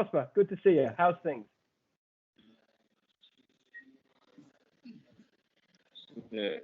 Prosper, good to see you. How's things? Yeah,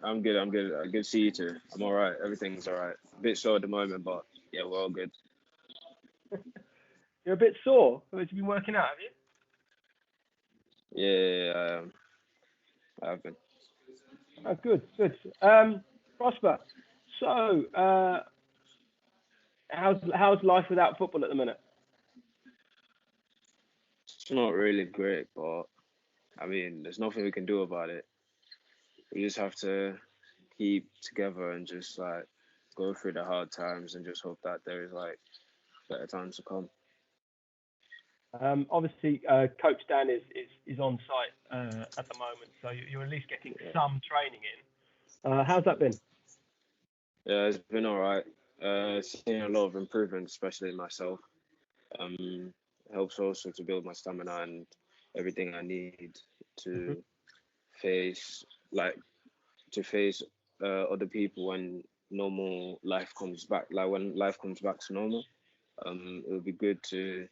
I'm good. I'm good. Good to see you too. I'm all right. Everything's all right. A bit sore at the moment, but yeah, we're all good. You're a bit sore. Have you been working out, have you? Yeah, I've been. Oh, good, good. Prosper, so how's life without football at the minute? It's not really great, but I mean, there's nothing we can do about it. We just have to keep together and just like go through the hard times and just hope that there is like better times to come. Obviously, Coach Dan is on site at the moment, so you're at least getting Yeah, some training in. How's that been? yeah, it's been all right. Seeing a lot of improvement, especially in myself. Um, Helps also to build my stamina and everything I need Hmm. to face like face other people when normal life comes back. Like when life comes back to normal, it would be good to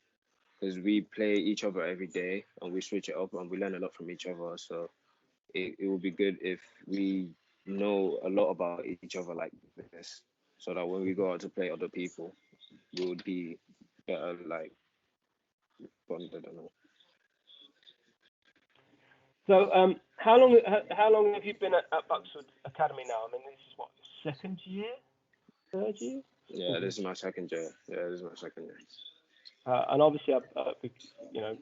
because we play each other every day and we switch it up and we learn a lot from each other. So it would be good if we know a lot about each other like this, so that when we go out to play other people, we would be better like bonded and all. So, how long have you been at Buxwood Academy now? I mean, this is what, second year, third year? Yeah, this is my second year. Yeah, this is my second year. And obviously, you know,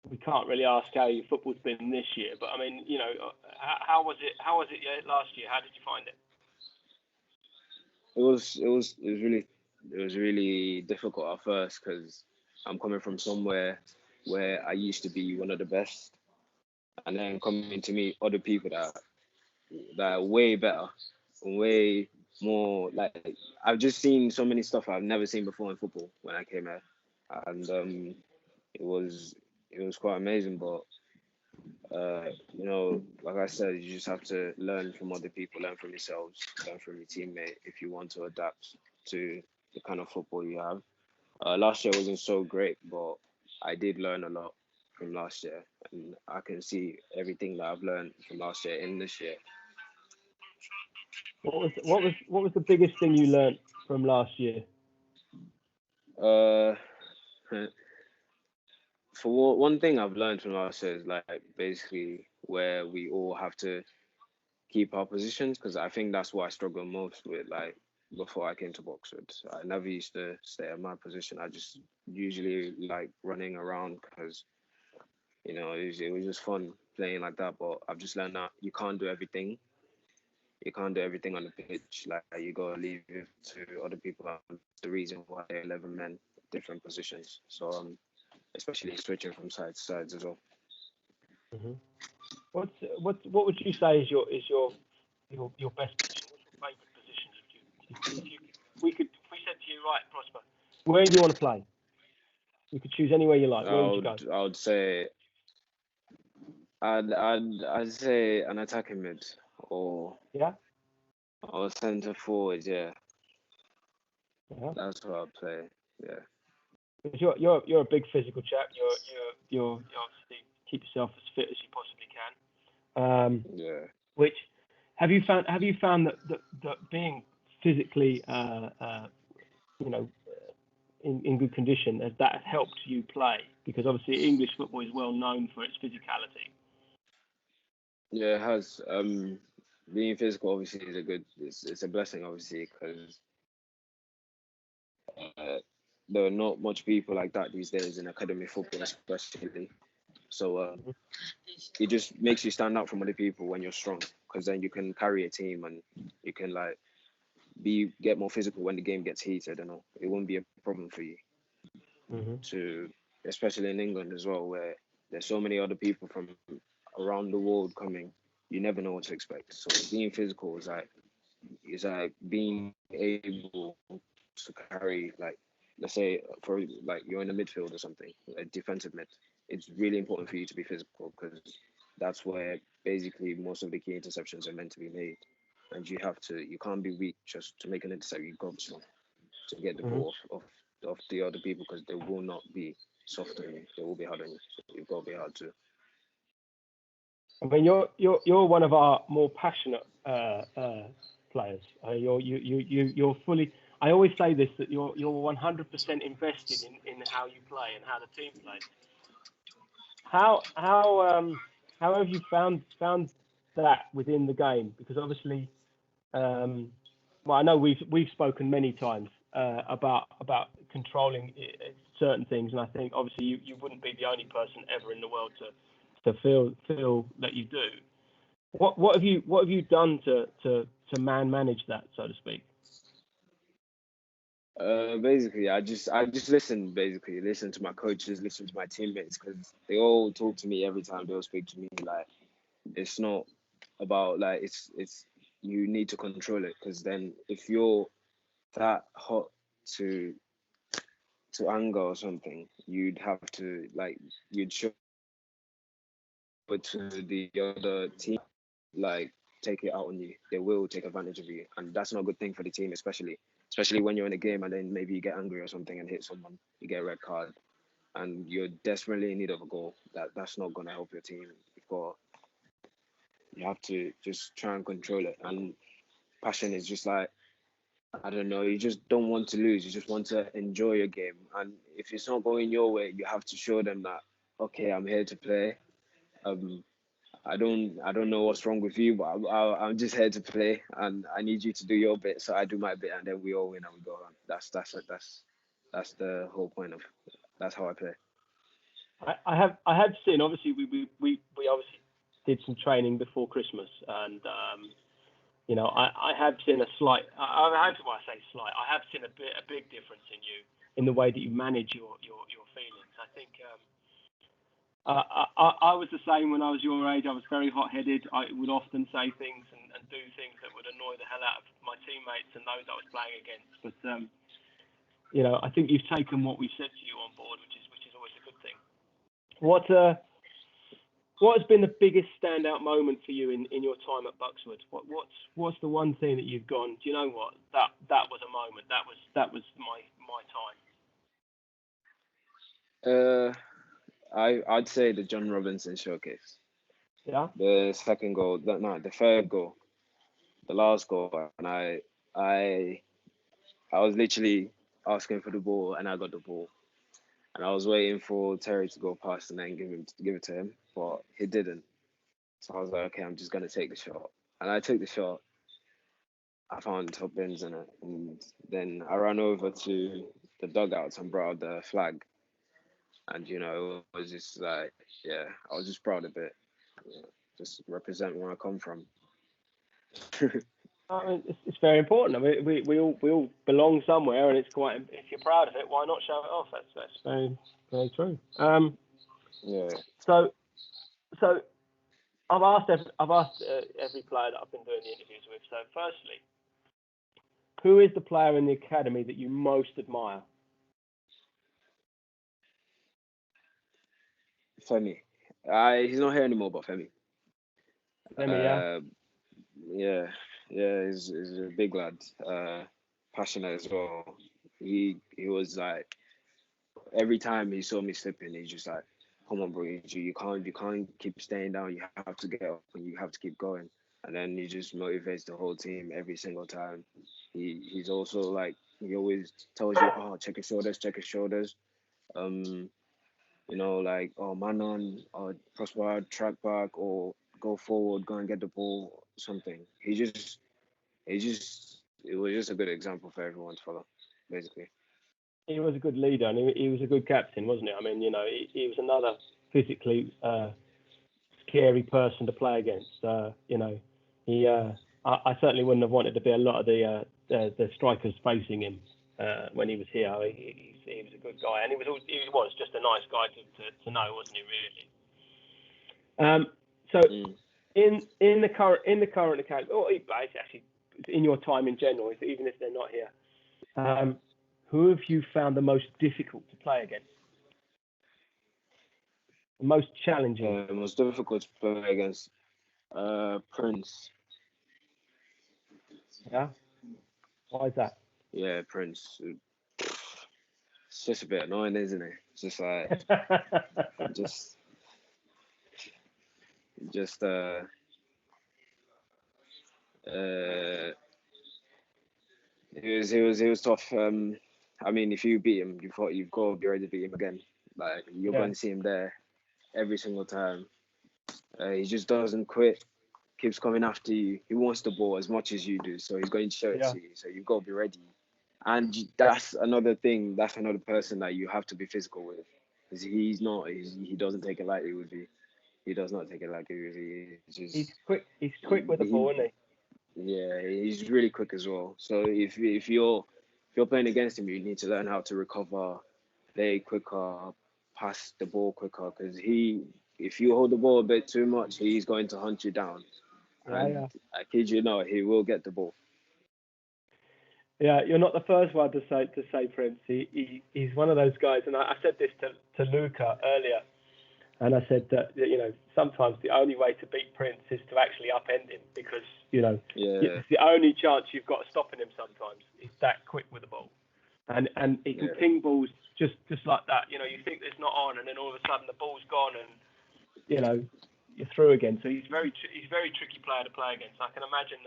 we can't really ask how your football's been this year, but I mean, how was it? How was it last year? How did you find it? It was really difficult at first because I'm coming from somewhere where I used to be one of the best, and then coming to meet other people that are way better, way more like I've just seen so many stuff I've never seen before in football when I came here, and it was it was quite amazing. But like I said, you just have to learn from other people, learn from yourselves, learn from your teammate if you want to adapt to the kind of football you have. Last year wasn't so great, but I did learn a lot from last year, and I can see everything that I've learned from last year in this year. What was the biggest thing you learnt from last year? Uh, for one thing I've learned from last year is like basically where we all have to keep our positions because I think that's what I struggle most with. Like before I came to Boxwood, I never used to stay at my position. I just usually like running around because it was just fun playing like that. But I've just learned that you can't do everything. You can't do everything on the pitch. Like you gotta leave it to other people. The reason why they're 11 men, different positions. So especially switching from side to sides as well. Hmm. What would you say is your best position? What's your favourite position? If we said to you, right, Prosper, where do you want to play? You could choose anywhere you like. Where would you go? I would say I'd say an attacking mid or Yeah, centre forward. Yeah, yeah. that's what I'd play. Yeah, Because you're a big physical chap. You obviously keep yourself as fit as you possibly can. yeah. Which have you found that being physically you know in good condition has that helped you play? Because obviously English football is well known for its physicality. Yeah, it has. Being physical obviously is it's a blessing obviously because uh, there are not much people like that these days in academy football especially. So Mhm. it just makes you stand out from other people when you're strong because then you can carry a team and you can like be get more physical when the game gets heated and all. It won't be a problem for you Mhm. to, especially in England as well, where there's so many other people from around the world coming. You never know what to expect. So being physical is like being able to carry like let's say for like you're in the midfield or something, a defensive mid. It's really important for you to be physical because that's where basically most of the key interceptions are meant to be made. And you can't be weak just to make an intercept. You've got to get the Mhm. ball off. of the other people, because they will not be soft on you. They will be hard on you. So you've got to be hard too. I mean, you're one of our more passionate players. You're fully. I always say this, that you're 100% invested in how you play and how the team plays. How have you found that within the game? Because obviously, well, I know we've spoken many times about controlling certain things, and I think obviously you wouldn't be the only person ever in the world to feel that you do. What have you done to manage that, so to speak? Basically, I just listen. Basically, listen to my coaches, listen to my teammates, because they all talk to me every time they all speak to me. Like, it's not about like it's you need to control it, because then if you're that hot to anger or something, you'd have to like you'd show it to the other team, like take it out on you. They will take advantage of you, and that's not a good thing for the team, especially when you're in a game and then maybe you get angry or something and hit someone, you get a red card, and you're desperately in need of a goal. That's not gonna help your team. You have to just try and control it. And passion is just like, I don't know, you just don't want to lose. You just want to enjoy your game. And if it's not going your way, you have to show them that, okay, I'm here to play. Um, I don't know what's wrong with you, but I'm just here to play, and I need you to do your bit, so I do my bit, and then we all win and we go on. That's the whole point of. That's how I play. I have seen, obviously we obviously did some training before Christmas, and I have seen a slight. I say slight. I have seen a big difference in you in the way that you manage your feelings. I think I was the same when I was your age. I was very hot-headed. I would often say things and do things that would annoy the hell out of my teammates and those I was playing against. But I think you've taken what we've said to you on board, which is always a good thing. What has been the biggest standout moment for you in your time at Buxwood? What's the one thing that you've gone, do you know what? That was a moment. That was my Uh, I'd say the John Robinson showcase. time. The second goal, the third goal, the last goal, and I was literally asking for the ball, and I got the ball, and I was waiting for Terry to go past and then give it to him, but he didn't. So I was like, okay, I'm just gonna take the shot, and I took the shot. I found top bins in it, and then I ran over to the dugouts and brought out the flag, and it was just like, yeah, I was just proud of it, just represent where I come from. I mean, it's very important. I mean, we all belong somewhere, and it's quite. If you're proud of it, why not show it off? That's very very true. Yeah. So I've asked every player that I've been doing the interviews with. So firstly, who is the player in the academy that you most admire? Femi. He's not here anymore, but Femi. Femi, yeah. Yeah, yeah, he's a big lad. Passionate as well. He was like, every time he saw me slipping, he's just like, "Come on, bro, you can't keep staying down. You have to get up and you have to keep going." And then he just motivates the whole team every single time. He's also like, he always tells you, "Oh, check your shoulders, check your shoulders." Um, like, "Oh, man on, or Prosper, track back, or go forward, go and get the ball," something. It was just a good example for everyone to follow, basically. He was a good leader, and he was a good captain, wasn't he? I mean, he was another physically scary person to play against. He I certainly wouldn't have wanted to be a lot of the strikers facing him when he was here. He was a good guy, and he was just a nice guy to know, wasn't he? Really. So in the current account, or actually in your time in general, even if they're not here, who have you found the most difficult to play against? The most challenging? It was difficult to play against Prince. Yeah. Why is that? Yeah, Prince. It's just a bit annoying, isn't it? It's just like just just uh it was tough. I mean, if you beat him, you've got to be ready to beat him again. Like you're Yeah, going to see him there every single time. He just doesn't quit. Keeps coming after you. He wants the ball as much as you do, so he's going to show it yeah, to you. So you've got to be ready. And that's another thing. That's another person that you have to be physical with, because he's not. He doesn't take it lightly with you. He does not take it lightly with you. He's he's just quick. He's quick with the he, ball, isn't yeah, he's really quick as well. So if you're playing against him, you need to learn how to recover, play quicker, pass the ball quicker. Because if you hold the ball a bit too much, he's going to hunt you down. he? Yeah, And yeah. I kid you not, he will get the ball. Yeah, you're not the first one to say Prince. He's one of those guys, and I said this to Luca earlier, and I said that sometimes the only way to beat Prince is to actually upend him, because Yeah, it's the only chance you've got of stopping him. Sometimes he's that quick with the ball, and he can yeah, ping balls just like that. You think it's not on, and then all of a sudden the ball's gone, and you're through again. So he's very tricky player to play against. I can imagine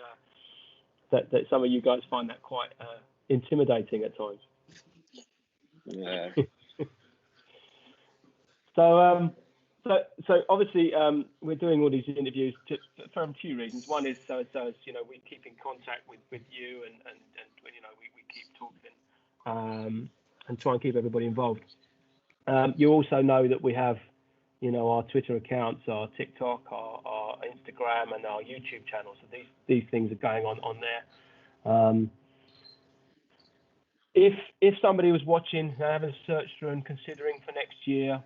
that some of you guys find that quite intimidating at times. yeah. So obviously we're doing all these interviews for a few reasons. One is so as we keep in contact with you and we keep talking and try and keep everybody involved. You also know that we have our Twitter accounts, our TikTok, our Instagram, and our YouTube channel. So these things are going on there. If somebody was watching, having a search through and considering for next year,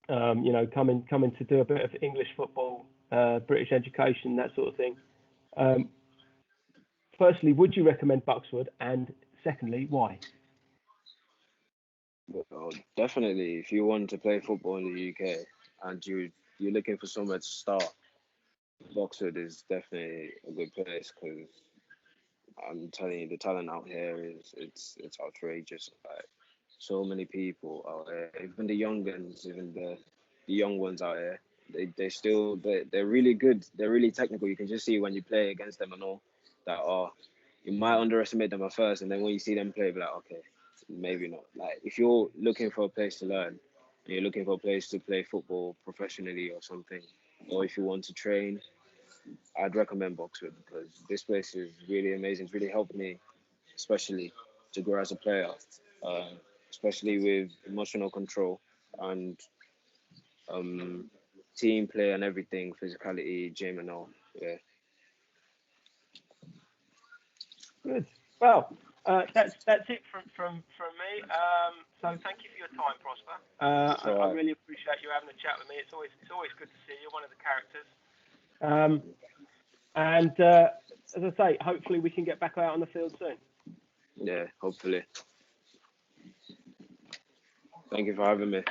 coming to do a bit of English football, British education, that sort of thing. Firstly, would you recommend Buxwood? And secondly, why? Well, definitely, if you want to play football in the UK and you're looking for somewhere to start, Oxford is definitely a good place, because I'm telling you, the talent out here it's outrageous. Like so many people out here, even the young ones, even the young ones out here, they're really good. They're really technical. You can just see when you play against them and all that. You might underestimate them at first, and then when you see them play, be like, okay, maybe not. Like if you're looking for a place to learn, and you're looking for a place to play football professionally or something, or if you want to train, I'd recommend Boxwood, because this place is really amazing. It's really helped me, especially to grow as a player, uh, especially with emotional control and um, team play and everything, physicality, gym and all. Yeah. Good. Well, that's it from me. So thank you for your time, Prosper. So I really appreciate you having a chat with me. It's always good to see you. One of the characters. And as I say, hopefully we can get back out on the field soon. yeah, hopefully. Thank you for having me.